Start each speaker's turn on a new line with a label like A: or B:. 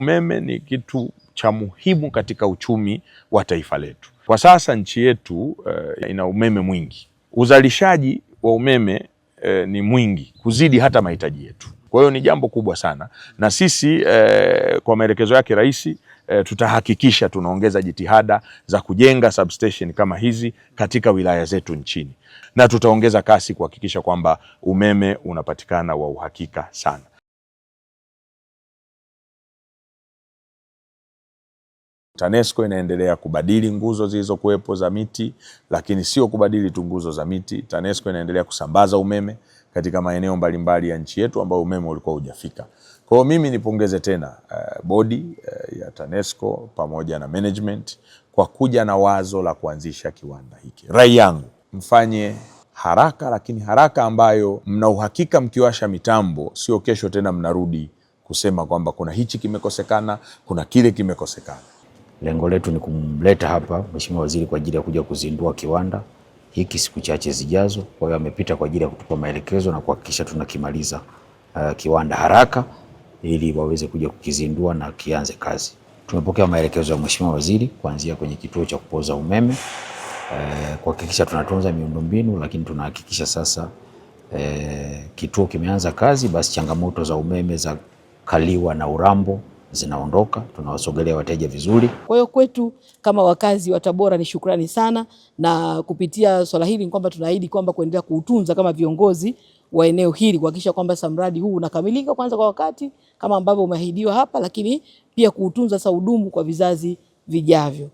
A: Umeme ni kitu cha muhimu katika uchumi wa taifa letu. Kwa sasa nchi yetu ina umeme mwingi. Uzalishaji wa umeme ni mwingi kuzidi hata mahitaji yetu. Kwa hiyo ni jambo kubwa sana, na sisi kwa maelekezo yake Rais tutahakikisha tunaongeza jitihada za kujenga substation kama hizi katika wilaya zetu nchini, na tutaongeza kasi kuhakikisha kwamba umeme unapatikana wa uhakika sana. TANESCO inaendelea kubadili nguzo zilizokuwepo za miti, lakini sio kubadili tu nguzo za miti. TANESCO inaendelea kusambaza umeme katika maeneo mbalimbali ya nchi yetu ambayo umeme ulikuwa hujafika. Kwa hiyo mimi nipongeze tena bodi ya TANESCO pamoja na management kwa kuja na wazo la kuanzisha kiwanda hiki. Rai yangu, mfanye haraka, lakini haraka ambayo mna uhakika mkiwasha mitambo sio kesho tena mnarudi kusema kwamba kuna hichi kimekosekana, kuna kile kimekosekana.
B: Lengo letu ni kumleta hapa Mheshimiwa Waziri kwa ajili ya kuja kuzindua kiwanda hiki siku chache zijazo. Kwa hiyo amepita kwa ajili ya kutupa maelekezo na kuhakikisha tunakimaliza kiwanda haraka ili waweze kuja kukizindua na kianze kazi. Tumepokea maelekezo ya Mheshimiwa Waziri kuanzia kwenye kituo cha kupoza umeme kuhakikisha tunatunza miundombinu, lakini tunahakikisha sasa kituo kimeanza kazi, basi changamoto za umeme za Kaliwa na Urambo zinaondoka, tunawasogelea wateja vizuri.
C: Kwa hiyo kwetu kama wakazi wa Tabora ni shukrani sana, na kupitia swala hili ni kwamba tunaahidi kwamba kuendelea kuutunza kama viongozi wa eneo hili, kuhakikisha kwamba mradi huu unakamilika kwanza kwa wakati kama ambavyo umeahidiwa hapa, lakini pia kuutunza sasa udumu kwa vizazi vijavyo.